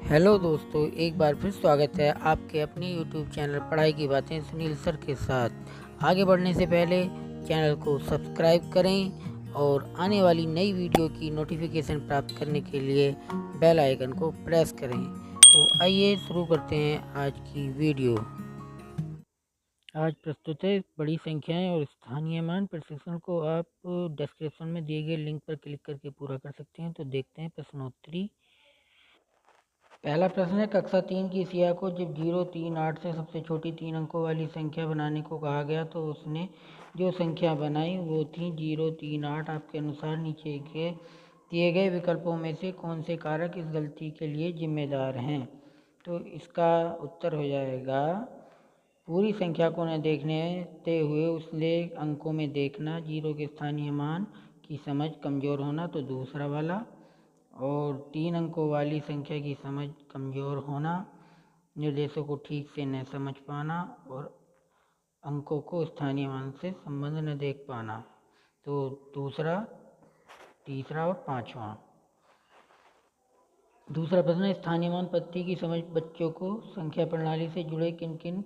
Hello दोस्तों, एक बार फिर स्वागत है आपके अपने YouTube चैनल पढ़ाई की बातें सुनील सर के साथ। आगे बढ़ने से पहले चैनल को सब्सक्राइब करें और आने वाली नई वीडियो की नोटिफिकेशन प्राप्त करने के लिए बेल आइकन को प्रेस करें। तो आइए शुरू करते हैं आज की वीडियो। आज प्रस्तुत है बड़ी संख्याएं और स्थानीय मान। प्रशिक्षण को आप डिस्क्रिप्शन में दिए गए लिंक पर क्लिक करके पूरा कर सकते हैं। तो देखते हैं प्रश्नोत्तरी। पहला प्रश्न है, कक्षा 3 की सिया को जब 0, 3, 8 से सबसे छोटी 3 अंकों वाली संख्या बनाने को कहा गया तो उसने जो संख्या बनाई वो थी 0, 3, 8। आपके अनुसार नीचे के दिए गए विकल्पों में से कौन से कारक इस गलती के लिए जिम्मेदार हैं? तो इसका उत्तर हो जाएगा पूरी संख्या को न देखते हुए उसने अंकों में देखना, 0 के स्थानीय मान की समझ कमज़ोर होना तो दूसरा वाला, और 3 अंकों वाली संख्या की समझ कमज़ोर होना, निर्देशों को ठीक से न समझ पाना और अंकों को स्थानीय मान से संबंध न देख पाना। तो दूसरा, तीसरा और पांचवा। दूसरा प्रश्न, स्थानीय मान पद्धति की समझ बच्चों को संख्या प्रणाली से जुड़े किन किन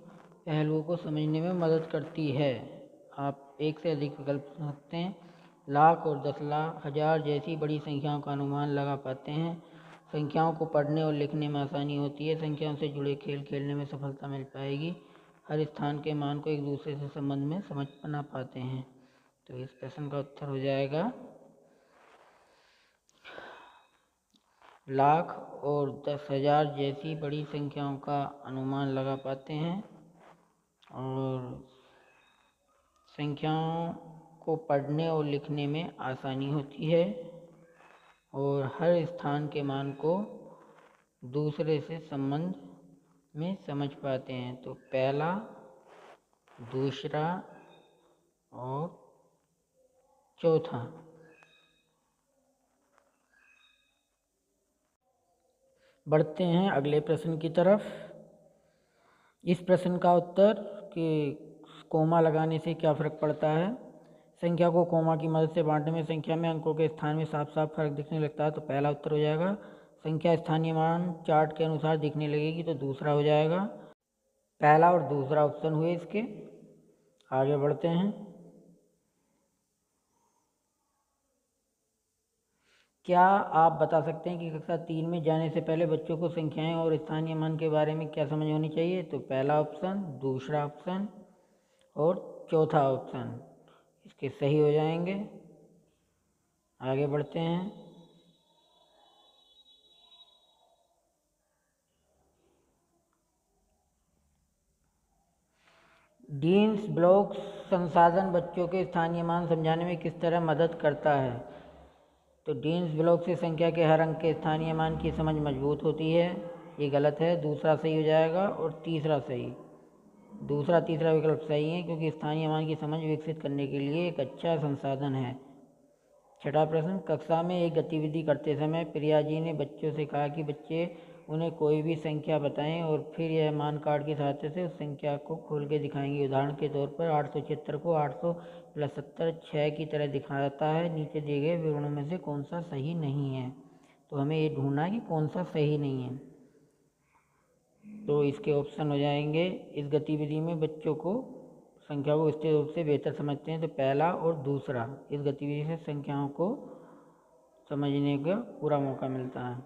पहलुओं को समझने में मदद करती है? आप एक से अधिक विकल्प चुन सकते हैं। लाख और 10 लाख, हजार जैसी बड़ी संख्याओं का अनुमान लगा पाते हैं। संख्याओं को पढ़ने और लिखने में आसानी होती है। संख्याओं से जुड़े खेल खेलने में सफलता मिल पाएगी। हर स्थान के मान को एक दूसरे से संबंध में समझ बना पाते हैं। तो इस प्रश्न का उत्तर हो जाएगा लाख और 10,000 जैसी बड़ी संख्याओं का अनुमान लगा पाते हैं और संख्याओं को पढ़ने और लिखने में आसानी होती है और हर स्थान के मान को दूसरे से संबंध में समझ पाते हैं। तो पहला, दूसरा और चौथा। बढ़ते हैं अगले प्रश्न की तरफ। इस प्रश्न का उत्तर कि कोमा लगाने से क्या फ़र्क पड़ता है? संख्या को कोमा की मदद से बांटने में संख्या में अंकों के स्थान में साफ साफ फर्क दिखने लगता है। तो पहला उत्तर हो जाएगा। संख्या स्थानीय मान चार्ट के अनुसार दिखने लगेगी तो दूसरा हो जाएगा। पहला और दूसरा ऑप्शन हुए इसके। आगे बढ़ते हैं। क्या आप बता सकते हैं कि कक्षा 3 में जाने से पहले बच्चों को संख्याएं और स्थानीय मान के बारे में क्या समझ होनी चाहिए? तो पहला ऑप्शन, दूसरा ऑप्शन और चौथा ऑप्शन इसके सही हो जाएंगे। आगे बढ़ते हैं। डीन्स ब्लॉक संसाधन बच्चों के स्थानीय मान समझाने में किस तरह मदद करता है? तो डीन्स ब्लॉक से संख्या के हर अंक के स्थानीय मान की समझ मजबूत होती है। ये गलत है, दूसरा सही हो जाएगा और तीसरा सही। दूसरा तीसरा विकल्प सही है क्योंकि स्थानीय मान की समझ विकसित करने के लिए एक अच्छा संसाधन है। छठा प्रश्न, कक्षा में एक गतिविधि करते समय प्रिया जी ने बच्चों से कहा कि बच्चे उन्हें कोई भी संख्या बताएं और फिर यह मान कार्ड की सहायता से उस संख्या को खोल के दिखाएंगे। उदाहरण के तौर पर 876 को 800 + 70 6 की तरह दिखाता है। नीचे दिए गए विवरणों में से कौन सा सही नहीं है? तो हमें ये ढूंढना है कि कौन सा सही नहीं है। तो इसके ऑप्शन हो जाएंगे, इस गतिविधि में बच्चों को संख्या को स्थिर रूप से बेहतर समझते हैं। तो पहला और दूसरा, इस गतिविधि से संख्याओं को समझने का पूरा मौका मिलता है।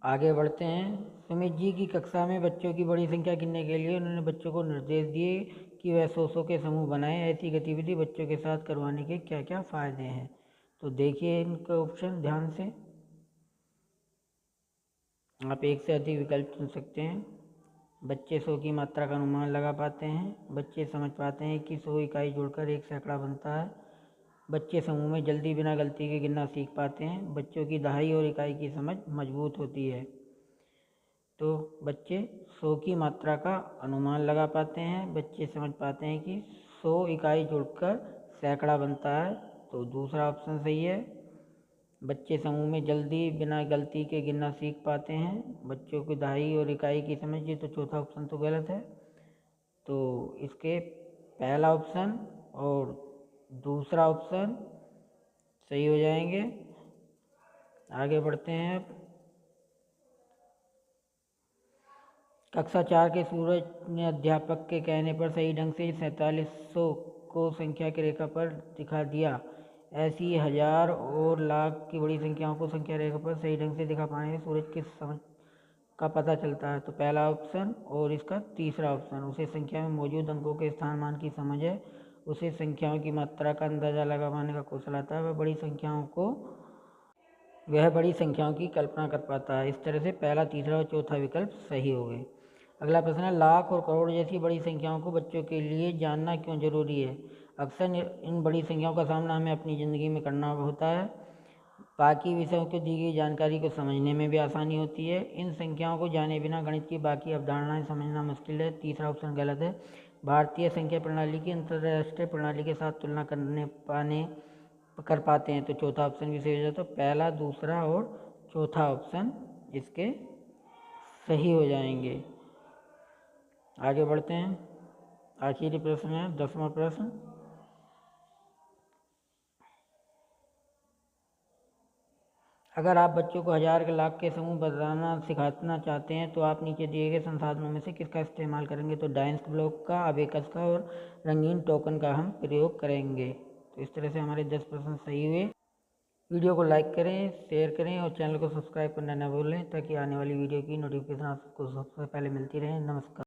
आगे बढ़ते हैं। सुमित जी की कक्षा में बच्चों की बड़ी संख्या गिनने के लिए उन्होंने बच्चों को निर्देश दिए कि वह 100 के समूह बनाएं। ऐसी गतिविधि बच्चों के साथ करवाने के क्या क्या फ़ायदे हैं? तो देखिए इनका ऑप्शन ध्यान से। आप एक से अधिक विकल्प चुन सकते हैं। बच्चे 100 की मात्रा का अनुमान लगा पाते हैं। बच्चे समझ पाते हैं कि 100 इकाई जोड़कर एक सैकड़ा बनता है। बच्चे समूह में जल्दी बिना गलती के गिनना सीख पाते हैं। बच्चों की दहाई और इकाई की समझ मजबूत होती है। तो बच्चे 100 की मात्रा का अनुमान लगा पाते हैं। बच्चे समझ पाते हैं कि 100 इकाई जोड़कर सैकड़ा बनता है। तो दूसरा ऑप्शन सही है। बच्चे समूह में जल्दी बिना गलती के गिनना सीख पाते हैं। बच्चों की दहाई और इकाई की समझ, ये तो चौथा ऑप्शन तो गलत है। तो इसके पहला ऑप्शन और दूसरा ऑप्शन सही हो जाएंगे। आगे बढ़ते हैं। कक्षा 4 के सूरज ने अध्यापक के कहने पर सही ढंग से 4700 को संख्या की रेखा पर दिखा दिया। ऐसी हजार और लाख की बड़ी संख्याओं को संख्या रेखा पर सही ढंग से दिखा पाने से सूरज की समझ का पता चलता है। तो पहला ऑप्शन और इसका तीसरा ऑप्शन, उसे संख्या में मौजूद अंकों के स्थान मान की समझ है, उसे संख्याओं की मात्रा का अंदाजा लगा पाने का कौशल आता है, वह बड़ी संख्याओं की कल्पना कर पाता है। इस तरह से पहला, तीसरा और चौथा विकल्प सही हो गए। अगला प्रश्न है, लाख और करोड़ जैसी बड़ी संख्याओं को बच्चों के लिए जानना क्यों जरूरी है? अक्सर इन बड़ी संख्याओं का सामना हमें अपनी ज़िंदगी में करना होता है। बाकी विषयों को दी गई जानकारी को समझने में भी आसानी होती है। इन संख्याओं को जाने बिना गणित की बाकी अवधारणाएं समझना मुश्किल है। तीसरा ऑप्शन गलत है। भारतीय संख्या प्रणाली की अंतर्राष्ट्रीय प्रणाली के साथ तुलना कर पाते हैं। तो चौथा ऑप्शन भी सही हो जाता है। तो पहला, दूसरा और चौथा ऑप्शन इसके सही हो जाएंगे। आगे बढ़ते हैं। आखिरी प्रश्न है 10वां प्रश्न। अगर आप बच्चों को हजार के लाख के समूह बताना सिखाना चाहते हैं तो आप नीचे दिए गए संसाधनों में से किसका इस्तेमाल करेंगे? तो डायनेंस ब्लॉक का, अबेकस का और रंगीन टोकन का हम प्रयोग करेंगे। तो इस तरह से हमारे 10 प्रश्न सही हुए। वीडियो को लाइक करें, शेयर करें और चैनल को सब्सक्राइब करना न भूलें ताकि आने वाली वीडियो की नोटिफिकेशन आपको सबसे पहले मिलती रहे। नमस्कार।